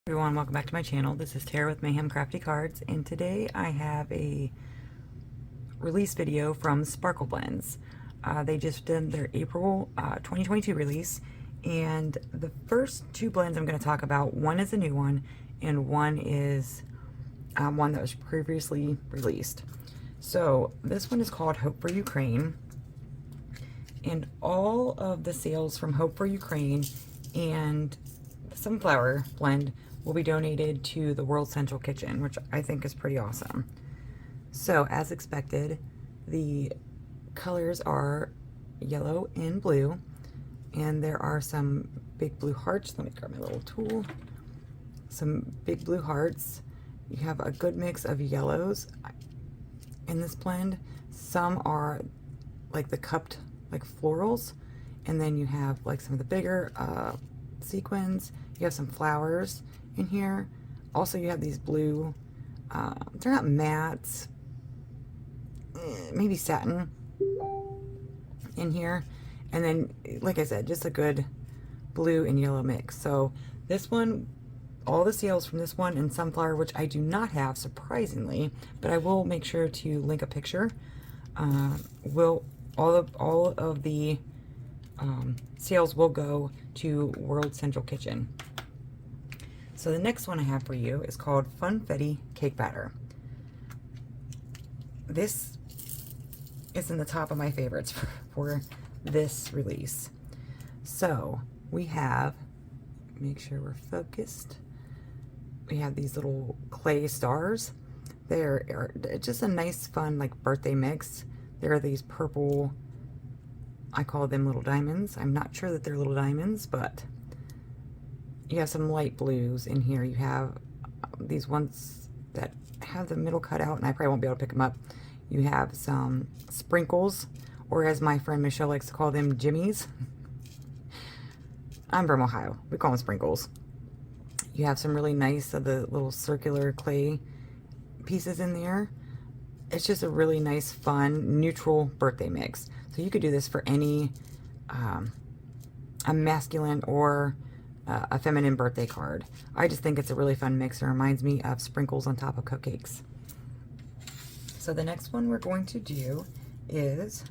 Everyone, welcome back to my channel. This is Tara with Mayhem Crafty Cards, and today I have a release video from Sparkle Blends. They just did their April 2022 release, and the first two blends I'm going to talk about, one is a new one and one is one that was previously released. So this one is called Hope for Ukraine, and all of the sales from Hope for Ukraine and the Sunflower blend will be donated to the World Central Kitchen, which I think is pretty awesome. So as expected, the colors are yellow and blue, and there are some big blue hearts. Let me grab my little tool. Some big blue hearts. You have a good mix of yellows in this blend. Some are like the cupped like florals, and then you have like some of the bigger sequins. You have some flowers in here. Also, you have these blue, they're not mattes, maybe satin in here. And then, like I said, just a good blue and yellow mix. So this one, all the sales from this one and Sunflower, which I do not have, surprisingly, but I will make sure to link a picture, all of the sales will go to World Central Kitchen. So the next one I have for you is called Funfetti Cake Batter. This is in the top of my favorites for this release. So we have, make sure we're focused. We have these little clay stars. They're just a nice, fun, like birthday mix. There are these purple, I call them little diamonds. I'm not sure that they're little diamonds, but you have some light blues in here. You have these ones that have the middle cut out, and I probably won't be able to pick them up. You have some sprinkles, or as my friend Michelle likes to call them, jimmies. I'm from Ohio. We call them sprinkles. You have some really nice of the little circular clay pieces in there. It's just a really nice, fun, neutral birthday mix. So you could do this for any a masculine or a feminine birthday card. I just think it's a really fun mix. It reminds me of sprinkles on top of cupcakes. So the next one we're going to do is,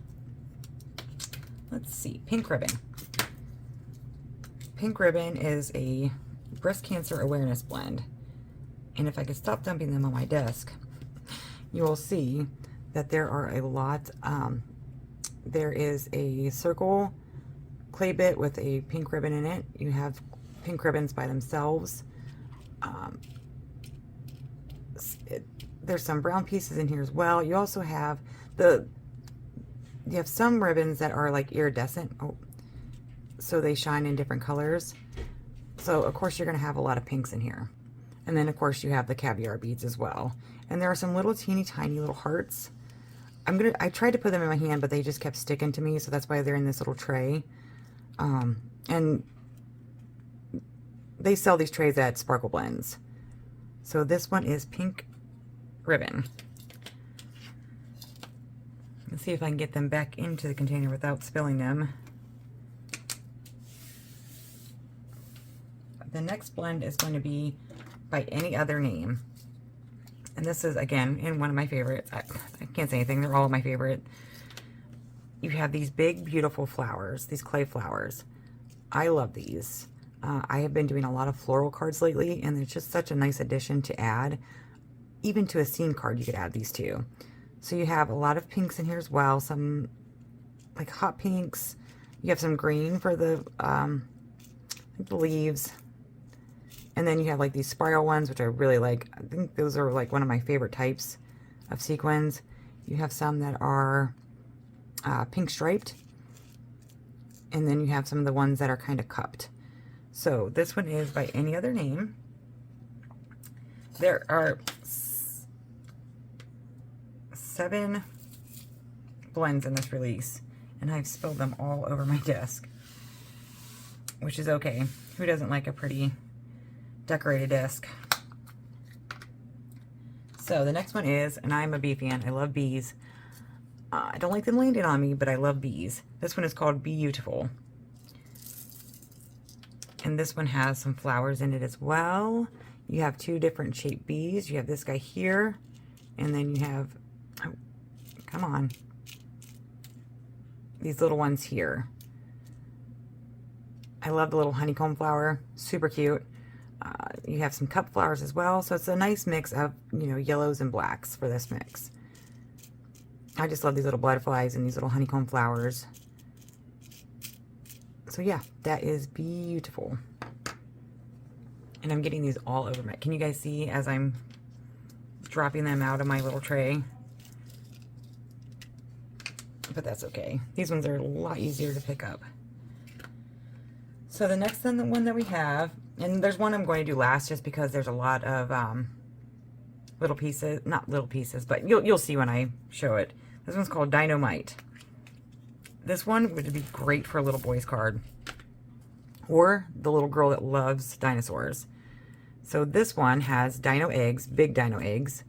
let's see, Pink Ribbon. Pink Ribbon is a breast cancer awareness blend. And if I could stop dumping them on my desk, you will see that there are a lot. There is a circle clay bit with a pink ribbon in it. You have pink ribbons by themselves. There's some brown pieces in here as well. You also have you have some ribbons that are like iridescent. Oh, so they shine in different colors. So of course you're going to have a lot of pinks in here. And then of course you have the caviar beads as well. And there are some little teeny tiny little hearts. I tried to put them in my hand, but they just kept sticking to me, so that's why they're in this little tray. And they sell these trays at Sparkle Blends. So this one is Pink Ribbon. Let's see if I can get them back into the container without spilling them. The next blend is going to be By Any Other Name. And this is, again, in one of my favorites. I can't say anything. They're all my favorite. You have these big, beautiful flowers, these clay flowers. I love these. I have been doing a lot of floral cards lately, and it's just such a nice addition to add. Even to a scene card, you could add these too. So you have a lot of pinks in here as well. Some, like, hot pinks. You have some green for the leaves. And then you have like these spiral ones, which I really like. I think those are like one of my favorite types of sequins. You have some that are pink striped. And then you have some of the ones that are kind of cupped. So this one is By Any Other Name. There are 7 blends in this release. And I've spilled them all over my desk, which is okay. Who doesn't like a pretty decorated desk? So the next one is, and I'm a bee fan, I love bees. I don't like them landing on me, but I love bees. This one is called Beautiful. And this one has some flowers in it as well. You have two different shaped bees. You have this guy here, and then you have, oh, come on, these little ones here. I love the little honeycomb flower, super cute. You have some cup flowers as well, so it's a nice mix of, you know, yellows and blacks for this mix. I just love these little butterflies and these little honeycomb flowers. So yeah, that is beautiful. And I'm getting these all over my, can you guys see as I'm dropping them out of my little tray? But that's okay. These ones are a lot easier to pick up. So the next one that we have, and there's one I'm going to do last just because there's a lot of little pieces, not little pieces, but you'll see when I show it. This one's called Dynamite. This one would be great for a little boy's card, or the little girl that loves dinosaurs. So this one has dino eggs, big dino eggs,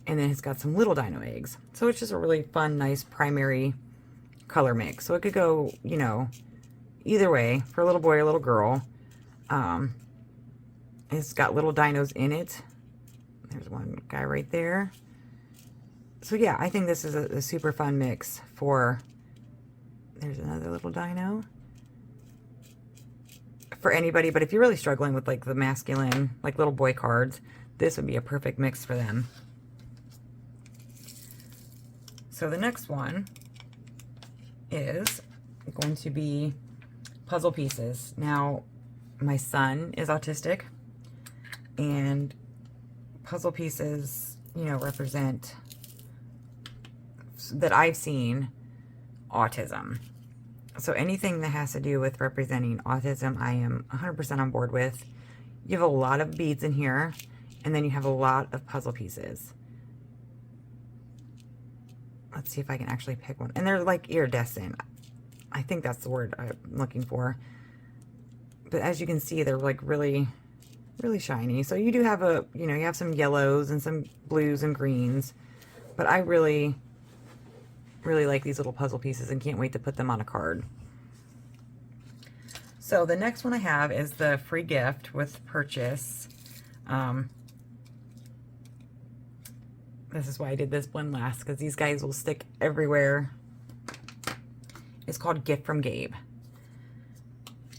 and then it's got some little dino eggs. So it's just a really fun, nice primary color mix. So it could go, you know, either way for a little boy or a little girl. It's got little dinos in it. There's one guy right there. So yeah, I think this is a super fun mix for, there's another little dino. For anybody, but if you're really struggling with like the masculine, like little boy cards, this would be a perfect mix for them. So the next one is going to be puzzle pieces. Now, my son is autistic, and puzzle pieces, you know, represent, that I've seen, autism. So anything that has to do with representing autism, I am 100% on board with. You have a lot of beads in here, and then you have a lot of puzzle pieces. Let's see if I can actually pick one. And they're like iridescent. I think that's the word I'm looking for. But as you can see, they're like really, really shiny. So you do have a, you know, you have some yellows and some blues and greens. But I really, really like these little puzzle pieces and can't wait to put them on a card. So the next one I have is the free gift with purchase. This is why I did this one last, because these guys will stick everywhere. It's called Gift from Gabe.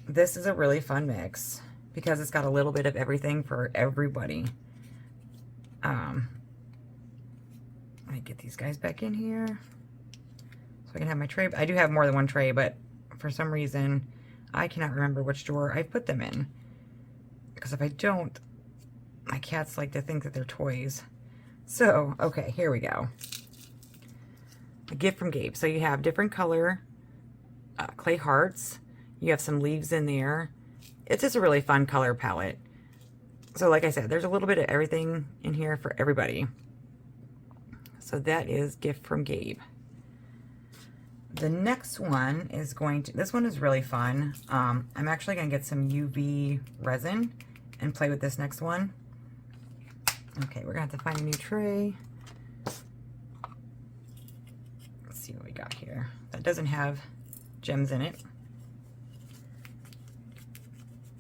This is a really fun mix because it's got a little bit of everything for everybody. Let me get these guys back in here so I can have my tray. I do have more than one tray, but for some reason I cannot remember which drawer I put them in, because if I don't, my cats like to think that they're toys. So, okay, here we go. A gift from Gabe. So you have different color clay hearts. You have some leaves in there. It's just a really fun color palette. So like I said, there's a little bit of everything in here for everybody. So that is Gift from Gabe. The next one is going to, this one is really fun. I'm actually going to get some UV resin and play with this next one. Okay, we're going to have to find a new tray. Let's see what we got here. That doesn't have gems in it.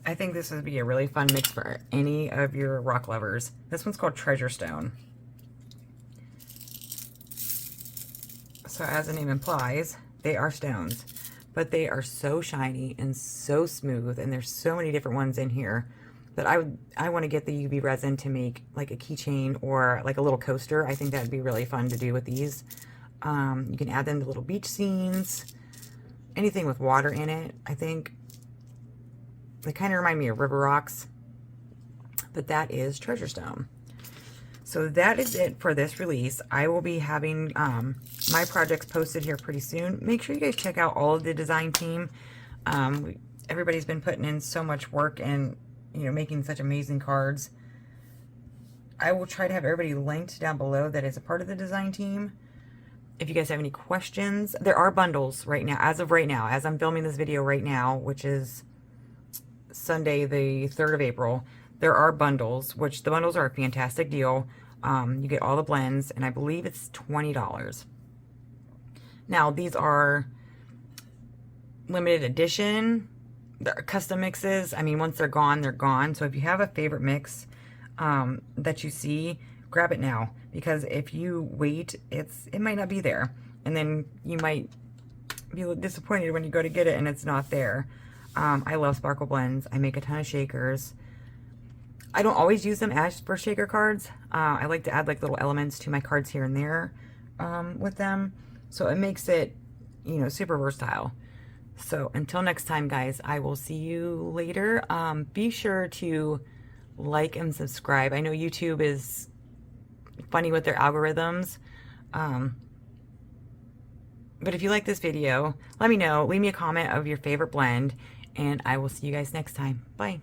I think this would be a really fun mix for any of your rock lovers. This one's called Treasure Stone. So as the name implies, they are stones, but they are so shiny and so smooth, and there's so many different ones in here that I want to get the UV resin to make like a keychain or like a little coaster. I think that'd be really fun to do with these. You can add them to little beach scenes, anything with water in it. I think they kind of remind me of river rocks, but that is Treasure Stone. So that is it for this release. I will be having my projects posted here pretty soon. Make sure you guys check out all of the design team. Everybody's been putting in so much work and, you know, making such amazing cards. I will try to have everybody linked down below that is a part of the design team. If you guys have any questions, there are bundles right now, as I'm filming this video right now, which is Sunday, the 3rd of April. There are bundles, which the bundles are a fantastic deal. You get all the blends, and I believe it's $20. Now, these are limited edition. the custom mixes, I mean, once they're gone, they're gone. So if you have a favorite mix that you see, grab it now, because if you wait, it might not be there, and then you might be disappointed when you go to get it and it's not there. I love Sparkle Blends. I make a ton of shakers. I don't always use them as for shaker cards. I like to add like little elements to my cards here and there with them, so it makes it, you know, super versatile. So until next time, guys, I will see you later. Be sure to like and subscribe. I know YouTube is funny with their algorithms. But if you like this video, let me know. Leave me a comment of your favorite blend, and I will see you guys next time. Bye.